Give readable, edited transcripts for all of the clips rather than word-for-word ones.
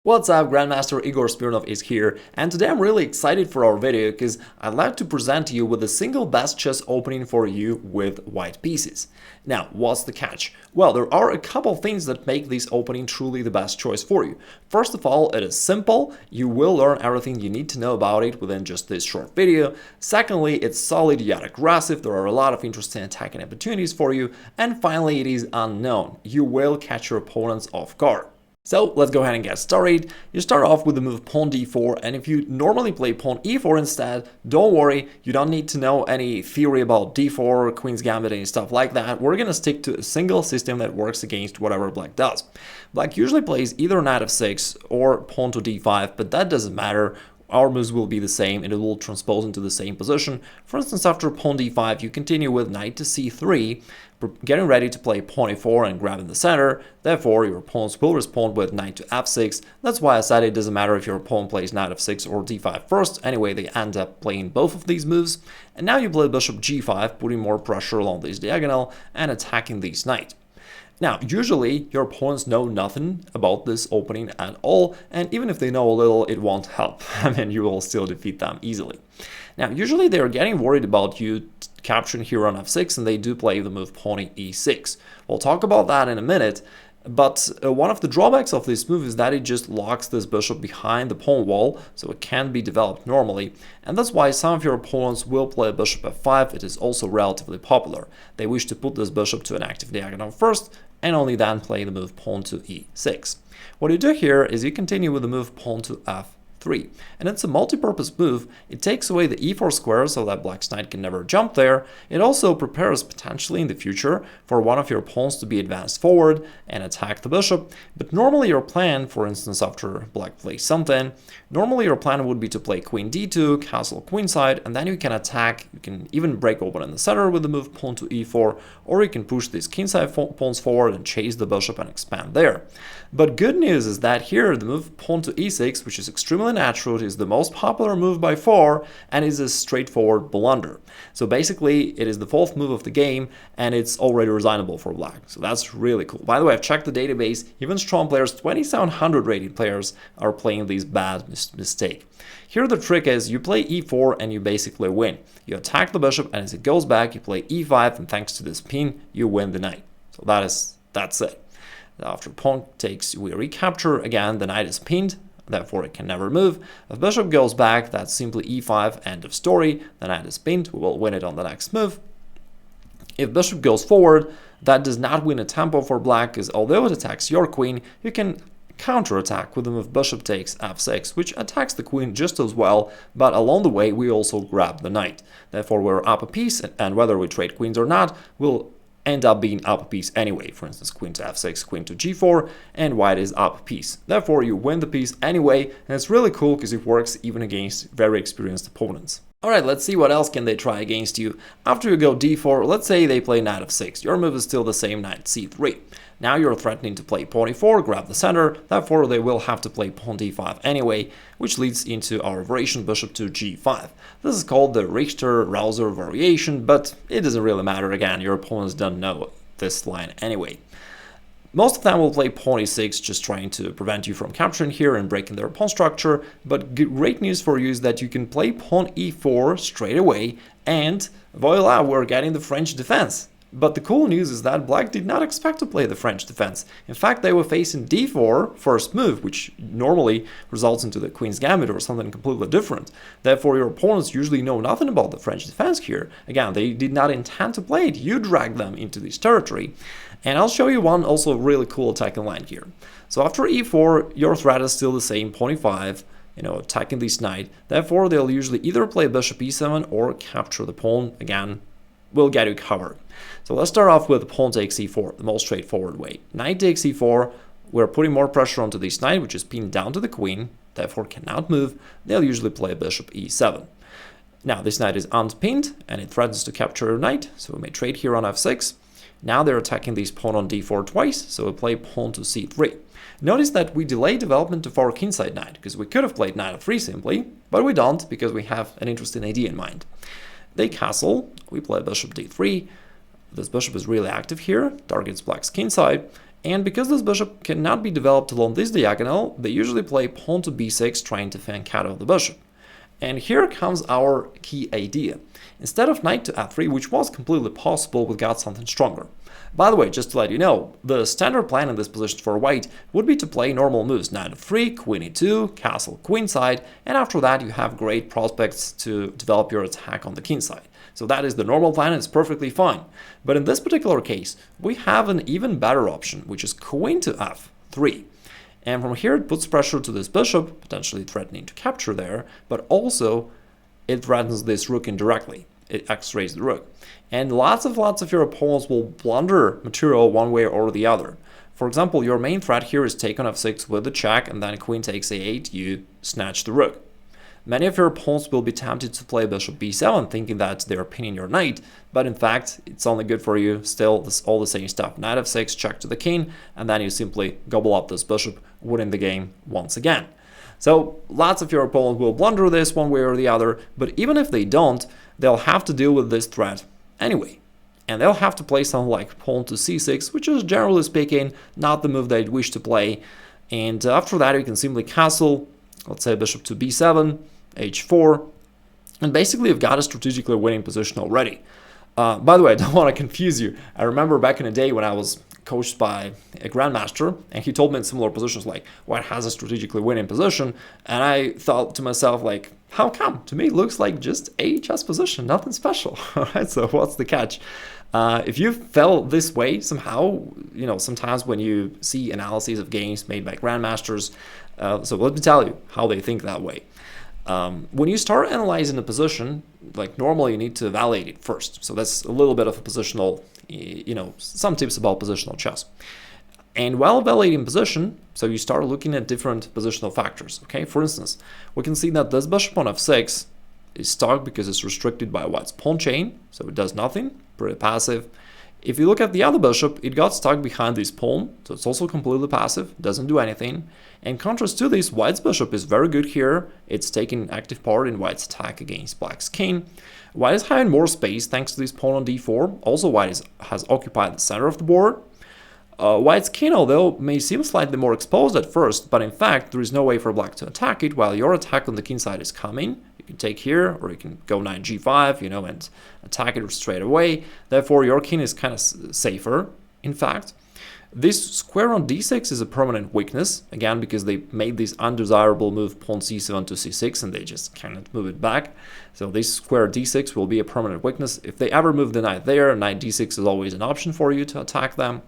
What's up, Grandmaster Igor Smirnov is here, and today I'm really excited for our video because I'd like to present you with the single best chess opening for you with white pieces. Now, what's the catch? Well, there are a couple things that make this opening truly the best choice for you. First of all, it is simple. You will learn everything you need to know about it within just this short video. Secondly, it's solid yet aggressive. There are a lot of interesting attacking opportunities for you. And finally, it is unknown. You will catch your opponents off guard. So let's go ahead and get started. You start off with the move pawn d4, and if you normally play pawn e4 instead, don't worry, you don't need to know any theory about d4, queen's gambit, and stuff like that. We're gonna stick to a single system that works against whatever black does. Black usually plays either knight f6 or pawn to d5, but that doesn't matter. Our moves will be the same and it will transpose into the same position. For instance, after pawn d5, you continue with knight to c3, getting ready to play pawn e4 and grab in the center. Therefore, your opponents will respond with knight to f6. That's why I said it doesn't matter if your opponent plays knight f6 or d5 first. Anyway, they end up playing both of these moves. And now you play bishop g5, putting more pressure along this diagonal and attacking this knight. Now, usually your opponents know nothing about this opening at all, and even if they know a little, it won't help. I mean, you will still defeat them easily. Now, usually they're getting worried about you capturing here on f6, and they do play the move pawn e6. We'll talk about that in a minute, but one of the drawbacks of this move is that it just locks this bishop behind the pawn wall, so it can't be developed normally. And that's why some of your opponents will play bishop f5. It is also relatively popular. They wish to put this bishop to an active diagonal first, and only then play the move pawn to e6. What you do here is you continue with the move pawn to f3. And it's a multi-purpose move. It takes away the e4 square so that black's knight can never jump there. It also prepares potentially in the future for one of your pawns to be advanced forward and attack the bishop. But normally your plan, for instance, after black plays something, normally your plan would be to play queen d2, castle queenside, and then you can attack. You can even break open in the center with the move pawn to e4, or you can push these kingside pawns forward and chase the bishop and expand there. But good news is that here the move pawn to e6, which is extremely natural, is the most popular move by far and is a straightforward blunder. So basically it is the fourth move of the game and it's already resignable for black. So that's really cool. By the way, I've checked the database. Even strong players, 2700 rated players, are playing these bad mistake. Here the trick is you play e4 and you basically win. You attack the bishop and as it goes back you play e5 and thanks to this pin you win the knight. So that's it. After pawn takes, we recapture again, the knight is pinned, therefore it can never move. If bishop goes back, that's simply e5, end of story. The knight is pinned, we will win it on the next move. If bishop goes forward, that does not win a tempo for black, because although it attacks your queen, you can counterattack with the move bishop takes f6, which attacks the queen just as well, but along the way we also grab the knight. Therefore we're up a piece, and whether we trade queens or not, we'll end up being up a piece anyway. For instance, queen to f6, queen to g4, and white is up a piece. Therefore, you win the piece anyway, and it's really cool because it works even against very experienced opponents. Alright, let's see what else can they try against you. After you go d4, let's say they play knight f6. Your move is still the same, knight c3. Now you're threatening to play pawn e4, grab the center, therefore they will have to play pawn d5 anyway, which leads into our variation bishop to g5. This is called the Richter-Veresov variation, but it doesn't really matter. Again, your opponents don't know this line anyway. Most of them will play pawn e6, just trying to prevent you from capturing here and breaking their pawn structure, but great news for you is that you can play pawn e4 straight away, and voila, we're getting the French defense. But the cool news is that black did not expect to play the French defense. In fact, they were facing d4 first move, which normally results into the queen's gambit or something completely different. Therefore, your opponents usually know nothing about the French defense here. Again, they did not intend to play it. You dragged them into this territory. And I'll show you one also really cool attacking line here. So after e4, your threat is still the same, pawn e5, attacking this knight. Therefore, they'll usually either play bishop e7 or capture the pawn. Again, will get you covered. So let's start off with pawn takes e4, the most straightforward way. Knight takes e4, we're putting more pressure onto this knight, which is pinned down to the queen, therefore cannot move. They'll usually play bishop e7. Now this knight is unpinned and it threatens to capture your knight, so we may trade here on f6. Now they're attacking this pawn on d4 twice, so we play pawn to c3. Notice that we delay development to our kingside knight, because we could have played knight f3 simply, but we don't because we have an interesting idea in mind. They castle, we play bishop d3. This bishop is really active here, targets black's kingside, And because this bishop cannot be developed along this diagonal, they usually play pawn to b6, trying to flank out the bishop. And here comes our key idea. Instead of knight to f3, which was completely possible, we got something stronger. By the way, just to let you know, the standard plan in this position for white would be to play normal moves: knight f3, queen e2, castle queenside, and after that you have great prospects to develop your attack on the king side. So that is the normal plan, and it's perfectly fine. But in this particular case, we have an even better option, which is queen to f3. And from here it puts pressure to this bishop, potentially threatening to capture there, but also it threatens this rook indirectly. It x-rays the rook. And lots of your opponents will blunder material one way or the other. For example, your main threat here is take on f6 with the check, and then queen takes a8, you snatch the rook. Many of your opponents will be tempted to play bishop b7, thinking that they're pinning your knight, but in fact, it's only good for you. Still, this all the same stuff. Knight f6, check to the king, and then you simply gobble up this bishop, winning the game once again. So lots of your opponents will blunder this one way or the other, but even if they don't, they'll have to deal with this threat anyway. And they'll have to play something like pawn to c6, which is generally speaking not the move they wish to play. And after that, you can simply castle, let's say bishop to b7, h4, and basically you've got a strategically winning position already. By the way, I don't want to confuse you. I remember back in the day when I was coached by a grandmaster, and he told me in similar positions like, white has a strategically winning position, and I thought to myself like, how come? To me it looks like just a chess position, nothing special. Alright, so what's the catch? If you felt this way somehow, sometimes when you see analyses of games made by grandmasters, so let me tell you how they think that way. When you start analyzing a position, like normally you need to evaluate it first. So that's a little bit of a positional, some tips about positional chess. And while evaluating position, so you start looking at different positional factors. Okay, for instance, we can see that this bishop on f6 is stuck because it's restricted by white's pawn chain, so it does nothing, pretty passive. If you look at the other bishop, it got stuck behind this pawn, so it's also completely passive, doesn't do anything. In contrast to this, white's bishop is very good here. It's taking active part in white's attack against black's king. White is having more space thanks to this pawn on d4. Also, white has occupied the center of the board. White's king, although, may seem slightly more exposed at first, but in fact, there is no way for black to attack it while your attack on the king side is coming. You can take here, or you can go knight g5, and attack it straight away. Therefore, your king is kind of safer, in fact. This square on d6 is a permanent weakness, again, because they made this undesirable move pawn c7 to c6, and they just cannot move it back. So this square d6 will be a permanent weakness. If they ever move the knight there, knight d6 is always an option for you to attack them.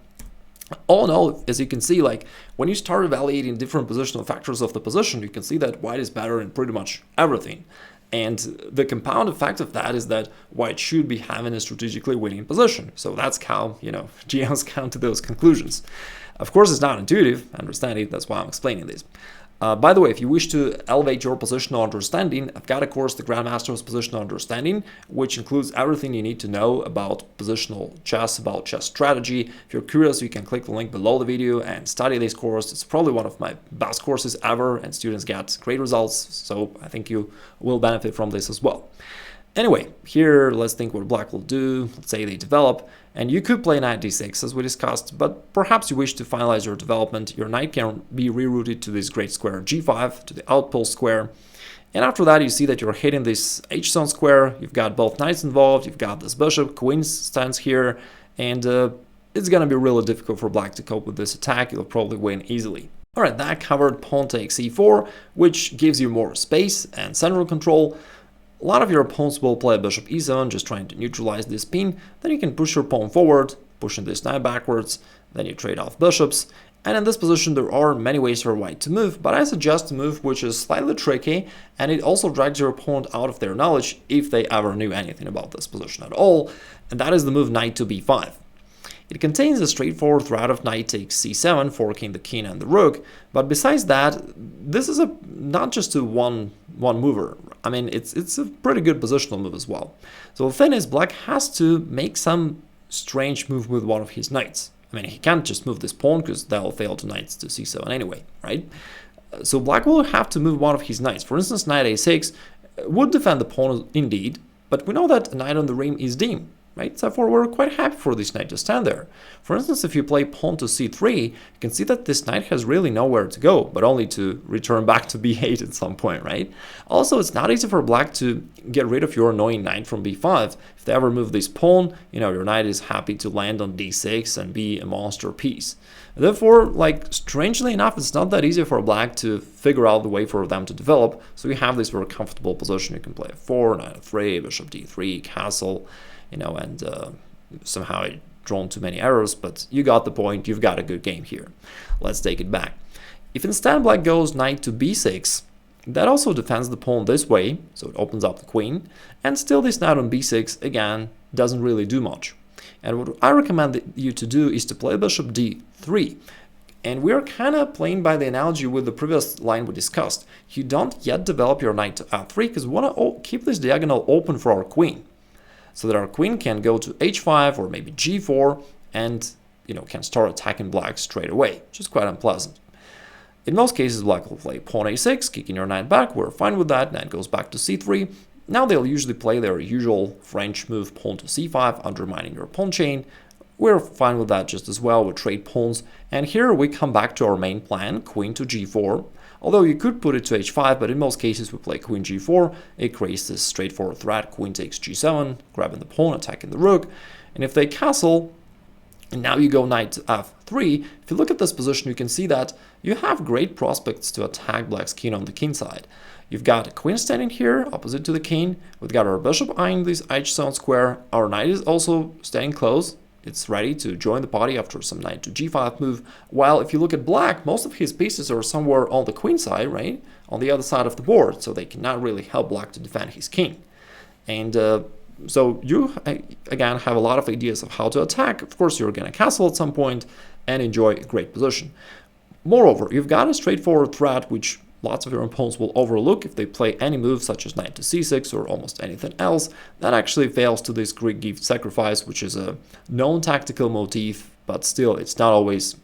All in all, as you can see, like when you start evaluating different positional factors of the position, you can see that white is better in pretty much everything. And the compound effect of that is that white should be having a strategically winning position. So that's how, GMs come to those conclusions. Of course, it's not intuitive, understand it, that's why I'm explaining this. By the way, if you wish to elevate your positional understanding, I've got a course, the Grandmaster's Positional Understanding, which includes everything you need to know about positional chess, about chess strategy. If you're curious, you can click the link below the video and study this course. It's probably one of my best courses ever, and students get great results, so I think you will benefit from this as well. Anyway, here let's think what black will do. Let's say they develop, and you could play knight d6 as we discussed, but perhaps you wish to finalize your development. Your knight can be rerouted to this great square g5, to the outpost square, and after that you see that you're hitting this h-zone square. You've got both knights involved, you've got this bishop, queen stands here, and it's gonna be really difficult for black to cope with this attack. You'll probably win easily. Alright, that covered pawn takes e4, which gives you more space and central control. A lot of your opponents will play bishop e7, just trying to neutralize this pin. Then you can push your pawn forward, pushing this knight backwards, then you trade off bishops. And in this position there are many ways for white to move, but I suggest a move which is slightly tricky, and it also drags your opponent out of their knowledge if they ever knew anything about this position at all, and that is the move knight to b5. It contains a straightforward threat of knight takes c7, forking the king and the rook, but besides that, this is not just a one mover. I mean, it's a pretty good positional move as well. So the thing is, black has to make some strange move with one of his knights. I mean, he can't just move this pawn because that'll fail to knights to c7 anyway, right? So black will have to move one of his knights. For instance, knight a6 would defend the pawn indeed, but we know that a knight on the ring is dim, right? Therefore, we're quite happy for this knight to stand there. For instance, if you play pawn to c3, you can see that this knight has really nowhere to go, but only to return back to b8 at some point, right? Also, it's not easy for black to get rid of your annoying knight from b5. If they ever move this pawn, your knight is happy to land on d6 and be a monster piece. Therefore, like, strangely enough, it's not that easy for black to figure out the way for them to develop, so you have this very comfortable position. You can play f4, knight f3, bishop d3, castle, and somehow I drawn too many errors, but you got the point. You've got a good game here. Let's take it back. If instead black goes knight to b6, that also defends the pawn this way, so it opens up the queen, and still this knight on b6, again, doesn't really do much. And what I recommend you to do is to play bishop d3. And we're kind of playing by the analogy with the previous line we discussed. You don't yet develop your knight to f3 because we want to keep this diagonal open for our queen, so that our queen can go to h5 or maybe g4 and can start attacking black straight away, which is quite unpleasant. In most cases, black will play pawn a6, kicking your knight back. We're fine with that. Knight goes back to c3. Now they'll usually play their usual French move, pawn to c5, undermining your pawn chain. We're fine with that just as well. We trade pawns. And here we come back to our main plan, queen to g4. Although you could put it to h5, but in most cases we play queen g4. It creates this straightforward threat. Queen takes g7, grabbing the pawn, attacking the rook. And if they castle, and now you go knight to f3, if you look at this position, you can see that you have great prospects to attack black's king on the king side. You've got a queen standing here, opposite to the king. We've got our bishop eyeing this h7 square. Our knight is also standing close. It's ready to join the party after some knight to g5 move. While if you look at black, most of his pieces are somewhere on the queen side, right? On the other side of the board, so they cannot really help black to defend his king. And so you, again, have a lot of ideas of how to attack. Of course, you're going to castle at some point and enjoy a great position. Moreover, you've got a straightforward threat, which lots of your opponents will overlook if they play any move such as knight to c6 or almost anything else. That actually fails to this Greek gift sacrifice, which is a known tactical motif, but still it's not always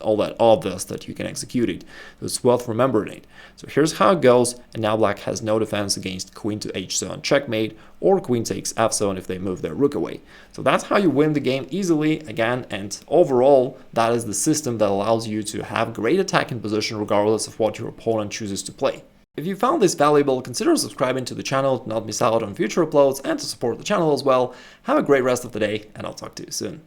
all that obvious that you can execute it. So it's worth remembering it. So here's how it goes, and now black has no defense against queen to h7 checkmate or queen takes f7 if they move their rook away. So that's how you win the game easily, again, and overall that is the system that allows you to have great attacking position regardless of what your opponent chooses to play. If you found this valuable, consider subscribing to the channel to not miss out on future uploads and to support the channel as well. Have a great rest of the day, and I'll talk to you soon.